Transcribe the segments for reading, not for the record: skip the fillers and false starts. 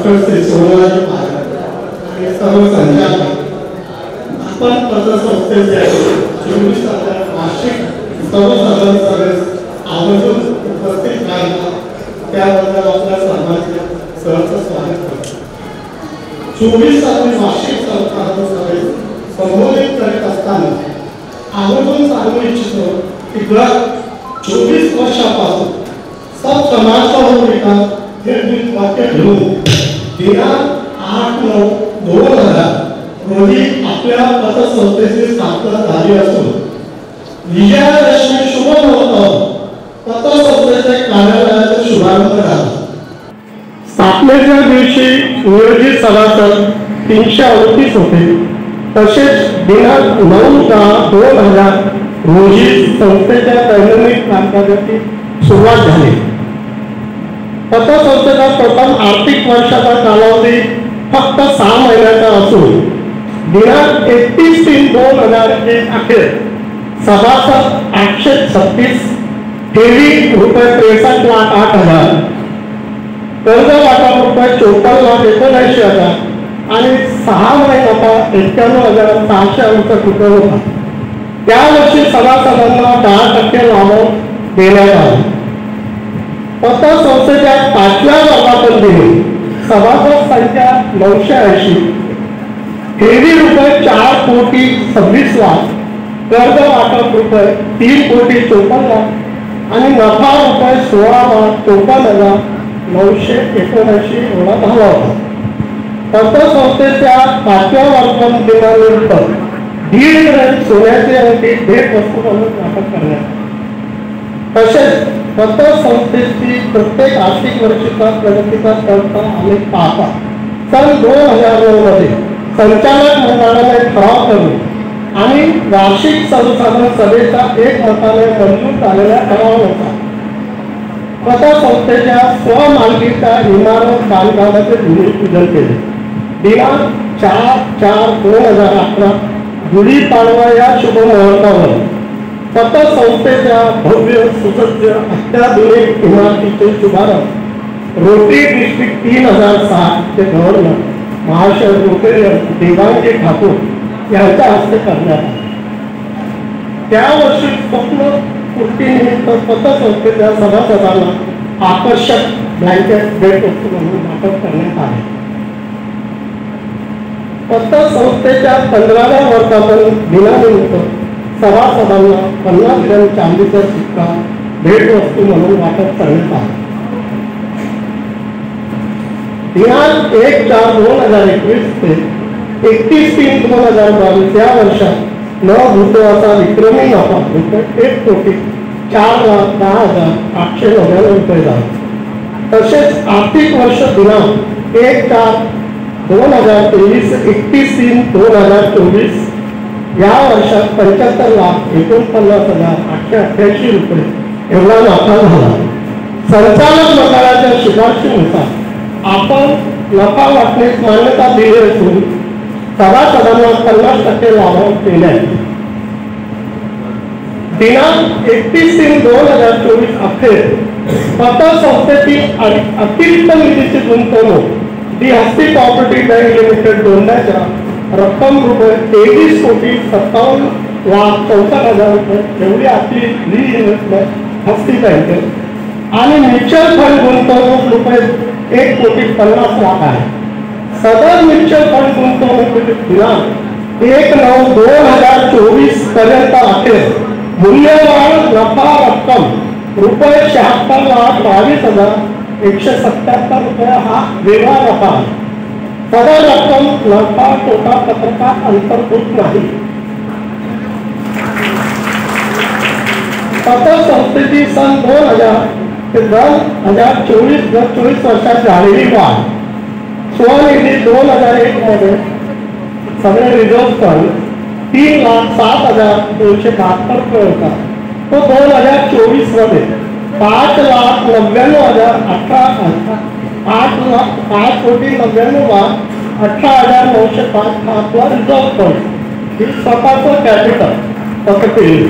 Doctor Shri Somraj आणि सर्व संचालक आपण पतसंस्थेचे 24 वार्षिक सर्वसाधारण सभेस आवर्जून उपस्थित राहिला त्याबद्दल आपल्या सर्वांचे सहर्ष स्वागत करतो. 24वी वार्षिक सर्वसाधारण सभेस संबोधित करीत असताना आवर्जून सांगू इच्छितो की गत 24 वर्षापासून सब समाज का विकास हे वाक्य घेऊन दिनांक 8/9/2000 रोजी आपल्या पतसंस्थेची स्थापना झाली असून विजयादशमी शुभ मुहूर्तावर पतसंस्थेचे कार्यालयाचा शुभारंभ झाला. स्थापनेच्या दिवशी नियोजित सभासद 338 होते. तसेच दिनांक 9/10/2000 रोजी संस्थेच्या दैनंदिन कामकाजाची सुरुवात झाली. पतसंस्थेचा प्रथम आर्थिक वर्षाचा कालावधी फक्त 6 महिन्याचा असून दिनांक 31/3/2001 अखेर सभासद 836, ठेवी ₹63,08,000, कर्ज वाटप ₹54,79,000 आणि 6 महिन्याचा 91,668 होता. त्यावर्षी सभासदांना 10% लाभ देण्यात आला. पतसंस्थेच्या 5व्या वर्धापन दिनी सभासद संख्या 980, ठेवी ₹4,26,00,000, कर्ज वाटप ₹3,54,00,000 आणि नफा ₹16,54,979 एवढा झाला होता. पतसंस्थेच्या 5व्या वर्धापन दिनानिमित्त 1.5 ग्रॅम सोन्याची अंगठी भेट वस्तू म्हणून वाटप करण्यात. तसेच पतसंस्थेची प्रत्येक आर्थिक वर्षाचा प्रगतीचा करता आम्ही पाहता सन 2009 मध्ये संचालक मंडळाने ठराव करून आणि वार्षिक सर्वसाधारण सभेचा एकमताने मंजूर झालेला ठराव होता. पतसंस्थेच्या स्वमालकीच्या इमारत बांधकामाचे भूमिपूजन केले. दिनांक 4/4/2011 गुढीपाडवा या शुभ मुहूर्तावर पतसंस्थेच्या भव्य सुसज्ज अत्याधुनिक इमारतीचे शुभारंभ रोटरी डिस्ट्रिक्ट 3006 चे गव्हर्नर महाशय रोटेरियन देवांगी ठाकूर यांच्या हस्ते करण्यात आले. त्यावर्षी स्वप्न पूर्तीनिमित्त पतसंस्थेच्या सभासदांना आकर्षक ब्लँकेट भेटवस्तू म्हणून वाटप करण्यात आले. पतसंस्थेच्या 15व्या वर्धापन दिनानिमित्त सभासदांना 50 ग्रॅम चांदीचा सिक्का भेटवस्तू म्हणून वाटप करण्यात आला. दिनांक 1/4/2021 ते 31/3/2022 या वर्षात न भूतवाचा विक्रमी नफा ₹1,04,10,899 झाला. तसेच आर्थिक वर्ष दिनांक 1/4/2023 31/3/2024 या वर्षात ₹75,49,888 एवढा नफा झाला. संचालक मंडळाच्या शिफारशीनुसार आपण नफा वाटण्यास मान्यता दिली असून सभासदांना 50% लाभ देण्यात. दिनांक 31/3/2024 अखेर पतसंस्थेतील अतिरिक्त निधीची गुंतवणूक दी हस्ती कॉपरेटिव्ह बँक लिमिटेड जोडण्याच्या रक्कम ₹23,57,64,000 एवढी आपली इन्व्हेस्टमेंट हस्ती बँकेत आणि म्युच्युअल फंड गुंतवणूक ₹1,50,00,000 आहे. सदर म्युच्युअल फंड गुंतवणुकीचे दिनांक 1/9/2024 पर्यंत अखेर मूल्यवान नफा रक्कम ₹76,22,177 हा वेगळा नफा आहे. सदर रक्कम नफा तोटा पत्रकात अंतर्भूत नाही. पतसंस्थेची सन 2000 ते 2024 वर्षात झालेली वाढ स्वनिधी 2001 मध्ये सगळे रिझर्व्ह फंड 3,07,272 होता. तो 2024 मध्ये 5,99,18,905 हा आपला रिझर्व्ह फंड ही स्वतःचं कॅपिटल तसं केली.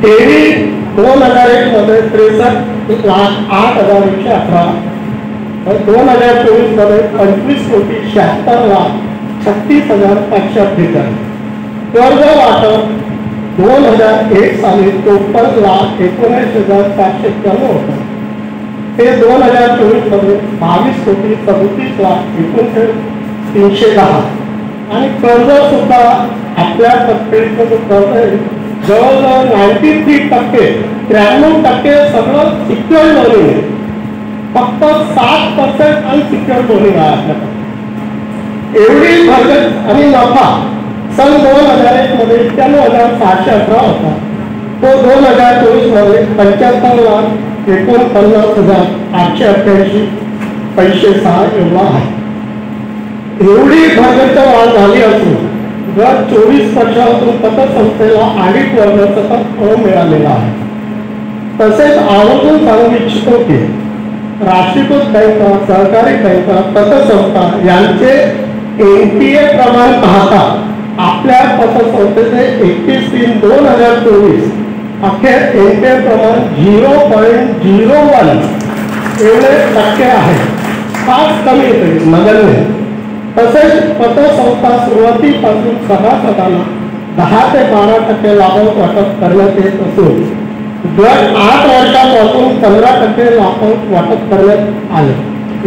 ठेवी 2001 मध्ये 63,08,118, 2024 मध्ये 25,76,36,548 कर्ज वाटप 2001 साली 54,19,791 होतं. हे 2024 मध्ये 22,37,39,310 आणि कर्ज सुद्धा आपल्या तत्पेचं जो कर्ज आहे जवळजवळ 93%, 93% सगळं सिक्युअर लोनिंग आहे. फक्त 7% अनसिक्युअर लोनिंग आहे आपल्याकडे. एवढी भरगत आणि नफा सन 2001 मध्ये 91,618 होता. तो 2024 मध्ये 75,49,888.6 एवढा आहे. एवढी भरगत वाढ झाली असून गत 24 वर्षातून पतसंस्थेला ऑडिट वर्ग सतत फळ मिळालेला आहे. तसेच आवर्जून सांगू इच्छितो की राष्ट्रीयकृत बँका, सहकारी बँका, पतसंस्था यांचे NPA प्रमाण पाहता आपल्या पतसंस्थेचे 31/3/2024 अखेर NPA प्रमाण 0.01 एवढे टक्के आहे. फार कमी येते नगण्य. तसेच पतसंस्था सुरुवातीपासून सभासदांना 10 ते 12% लाभांश वाटप करण्यात येत असून गत 8 वर्षापासून 15% लाभांश वाटप करण्यात आले.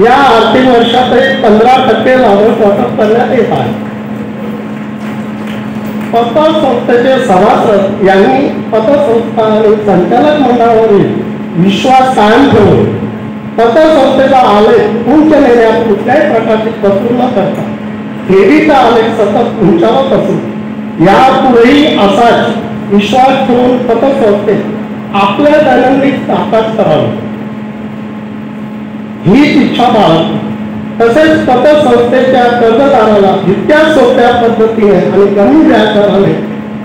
या आर्थिक वर्षातही 15% लाभांश वाटप करण्यात येत आहे. पतसंस्थेचे सभासद यांनी पतसंस्था आणि संचालक मंडळावरील विश्वास कायम ठेवून पतसंस्थेचा आलेख उंच नेण्यात कुठल्याही प्रकारची कसर न करता ठेवीचा आलेख सतत उंचावत असून यापुढेही असाच विश्वास ठेवून पतसंस्थेत आपल्या दैनंदिन कामकाज करावे ही इच्छा बाळगतो. तसेच पतसंस्थेच्या कर्जदाराला जितक्या सोप्या पद्धतीने आणि कमी व्याजदराने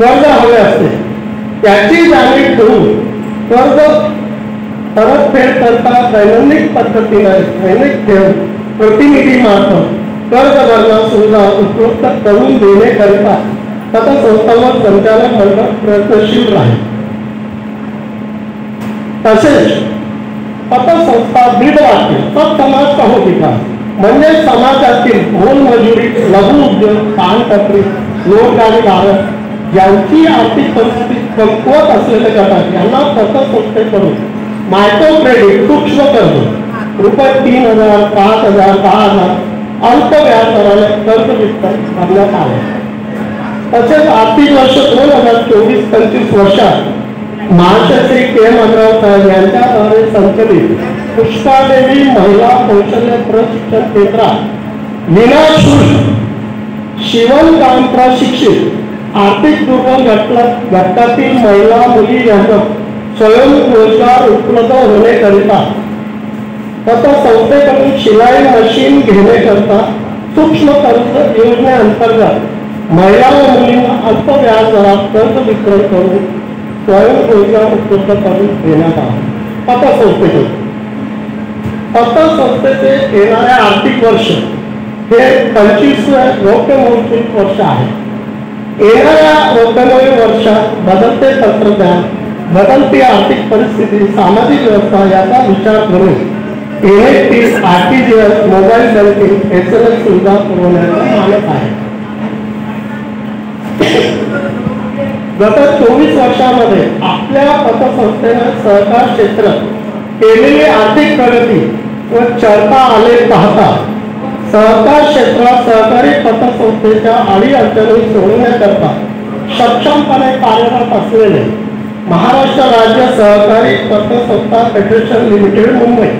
कर्ज हवे असते त्याची जाणीव ठेवून कर्ज परतफेड करता दैनंदिन पद्धतीने दैनिक ठेव प्रतिनिधी मार्फत कर्ज भरणा सुविधा उपलब्ध करून देण्याकरिता पतसंस्थांवर संचालक मंडळ प्रयत्नशील राहील. तसेच पतसंस्था बीड वाटते सब समाज का हो विकास म्हणजे समाजातील मोलमजुरी, लघु उद्योग, पानटपरी, रोजगारीधारक ज्यांची आर्थिक परिस्थिती कमकुवत असलेल्या गटात यांना पतसंस्थेकडून मायक्रो क्रेडिट, सूक्ष्म कर्ज ₹3,000, 5,000, 10,000 अल्प व्याजदराने कर्ज वितरण करण्यात आले. तसेच आर्थिक वर्ष 2024-25 वर्षात महाराष्ट्राचे KM अग्रवाल साहेब यांच्याद्वारे संचलित पुष्पादेवी महिला कौशल्य प्रशिक्षण केंद्रात विनाशुल्क शिवणकाम प्रशिक्षित आर्थिक दुर्बल घटकातील महिला मुली यांना स्वयंरोजगार उपलब्ध होण्याकरिता पतसंस्थेकडून शिलाई मशीन घेण्याकरिता सूक्ष्म कर्ज योजनेअंतर्गत महिला व मुलींना अल्प व्याजदरात कर्ज वितरण करून स्वयंरोजगार उपलब्ध करून देण्यात आला. पतसंस्थेचे येणारे आर्थिक वर्ष हे 25वे रौप्यमहोत्सवी वर्ष आहे. येणाऱ्या रौप्यमय वर्षात बदलते तंत्रज्ञान, बदलती आर्थिक परिस्थिती, सामाजिक व्यवस्था याचा विचार करून NFT, RTGS, mobile banking, SMS सुविधा पुरवण्याचा मानक आहे. गत 24 वर्षांमध्ये आपल्या पतसंस्थेने सहकार क्षेत्रात केलेली आर्थिक प्रगती व चढता आलेख पाहता सहकार क्षेत्रात सहकारी पतसंस्थेच्या अडीअडचणी सोडवण्याकरता सक्षमपणे कार्यरत असलेले महाराष्ट्र राज्य सहकारी पतसंस्था फेडरेशन लिमिटेड मुंबई,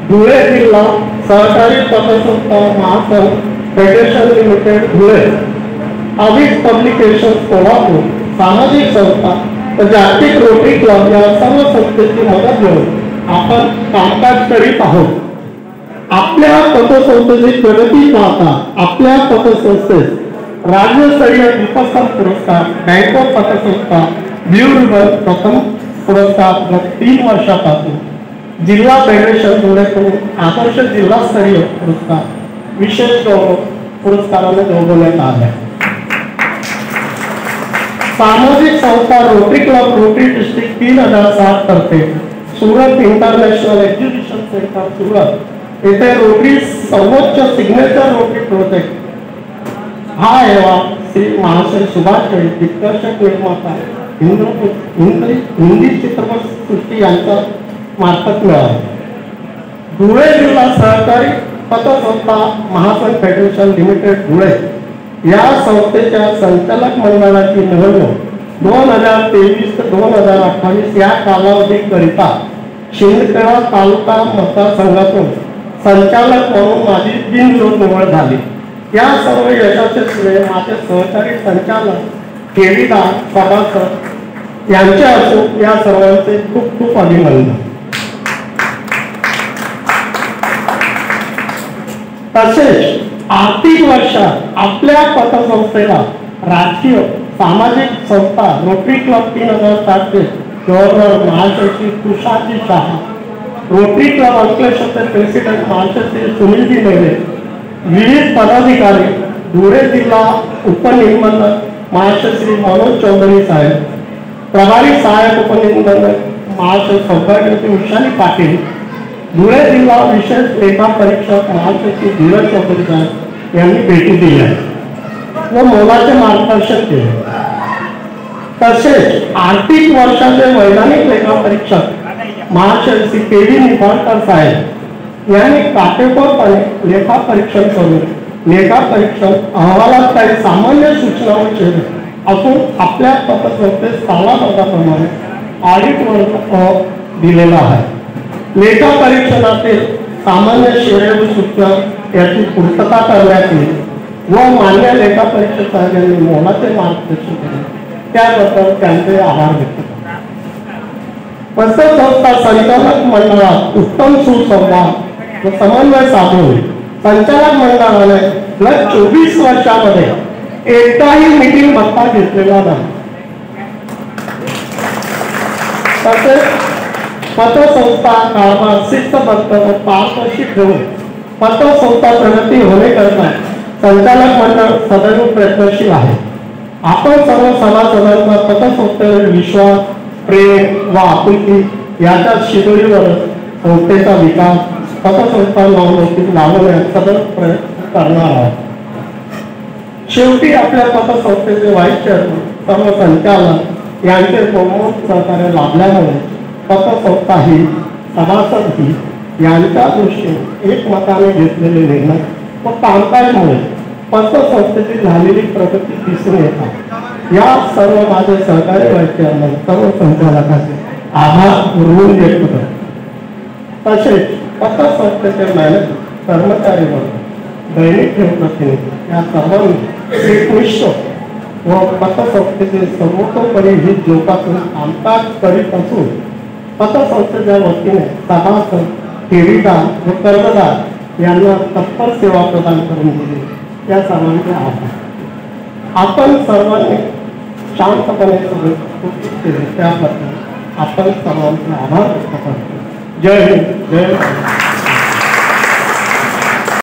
धुळे जिल्हा सहकारी पतसंस्था महासंघ फेडरेशन लिमिटेड धुळे, अविज पब्लिकेशन कोल्हापूर, सामाजिक संस्था व जागतिक रोटरी क्लब या सर्व संस्थेची मदत घेऊन आपण कामकाज करीत आहोत. आपल्या पतसंस्थेची प्रगती पाहता आपल्या पतसंस्थेत राज्यस्तरीय दीपस्तंभ पुरस्कार, बँक ऑफ पतसंस्था ब्ल्यू रिबन प्रथम पुरस्कार गत 3 वर्षापासून जिल्हा फेडरेशन धुळेकडून आदर्श जिल्हास्तरीय पुरस्कार विशेष गौरव पुरस्काराने गौरवण्यात आले. सामाजिक संस्था रोटरी क्लब रोटरी डिस्ट्रिक्ट 3007 तर्फे Surat international education centre Surat इथे रोटरी सर्वोच्च सिग्नेचर रोटरी प्रोजेक्ट हा अहवाल श्री महाशय सुभाष घई दिग्दर्शक निर्माता हिंदी चित्रपट सृष्टी यांच्या मार्फत मिळाला. धुळे जिल्हा सहकारी पतसंस्था महासंघ फेडरेशन लिमिटेड धुळे या संस्थेच्या संचालक मंडळाची निवडणूक 2023 ते 2028 या कालावधीकरिता शिंदखेडा तालुका मतदारसंघातून संचालक म्हणून माझी बिनविरोध निवड झाली. या सर्व यशाचे श्रेय माझे सहकारी संचालक ठेवीदार सभासद यांचे असून या सर्वांचे खूप खूप अभिनंदन. तसेच आर्थिक वर्षात आपल्या पतसंस्थेला राजकीय सामाजिक संस्था रोटरी क्लब 3007 गव्हर्नर महाशय तुषारजी शहा, रोटरी क्लब अंकलेश्वरचे प्रेसिडेंट महाशय सुनीलजी नेले, विविध पदाधिकारी, धुळे जिल्हा उपनिबंधक महाशय श्री मनोज चौधरी साहेब, प्रभारी सहाय्यक उपनिबंधक महाशय सौभाग्यवती उषाली पाटील, धुळे जिल्हा विशेष लेखा परीक्षक महाशय श्री धीरज चौधरी साहेब यांनी भेटी दिल्या व मोलाचे मार्गदर्शन केले. तसेच आर्थिक वर्षाचे वैधानिक लेखा परीक्षक महाशय श्री के.व्ही. निंबाळकर साहेब यांनी काटेकोरपणे लेखा परीक्षण करून लेखा परीक्षण अहवालात काही सामान्य सूचना केले असून आपल्या पतसंस्थेत सालाबादाप्रमाणे ऑडिट वर्ग दिलेला आहे. लेखा परीक्षणातील सामान्य श्रेय सूचना याची पूर्तता करण्यात येईल व मान्य लेखा परीक्षक साहेबांनी मोलाचे मार्गदर्शन केले त्याबद्दल त्यांचे आभार व्यक्त करतो. पतसंस्था संचालक मंडळात उत्तम सुसंवाद व समन्वय साधून संचालक मंडळाने गेल्या 24 वर्षामध्ये एकदाही मीटिंग भत्ता घेतलेला नाही. तसेच पतसंस्था कारभार शिस्तबद्ध व पारदर्शी ठेवून पतसंस्था प्रगती होण्याकरता संचालक मंडळ सदैव प्रयत्नशील आहे. आपण सर्व सभासदांचा पतसंस्थेवर विश्वास, प्रेम व आपुलकी याच्या शिदोरीवर संस्थेचा विकास पतसंस्था नावलौकिक लावण्यास सतत प्रयत्न करणार आहोत. शेवटी आपल्या पतसंस्थेचे व्हाईस चेअरमन सर्व संचालक यांचे बहुमत सहकार्य लाभल्यामुळे पतसंस्था ही सभासद ही यांच्या दृष्टीने एकमताने घेतलेले निर्णय व कामकाजामुळे पतसंस्थेची झालेली प्रगती दिसून येतात. या सर्व माझे सहकारी व्हाईस चेअरमन सर्व संचालकांचे आभार ऋण व्यक्त करतो. तसेच पतसंस्थेचे मॅनेजर, कर्मचारी वर्ग, दैनिक ठेव प्रतिनिधी या सर्वांनी एकनिष्ठ व पतसंस्थेचे सर्वतोपरी हित जोपासून कामकाज करीत असून पतसंस्थेच्या वतीने सभासद, ठेवीदार व कर्जदार यांना तत्पर सेवा प्रदान करून दिली या सर्वांचे आभार. आपण सर्वांनी शांतपणे केले त्याबद्दल आपण सर्वांचे आभार व्यक्त करतो. जय हिंद, जय भारत.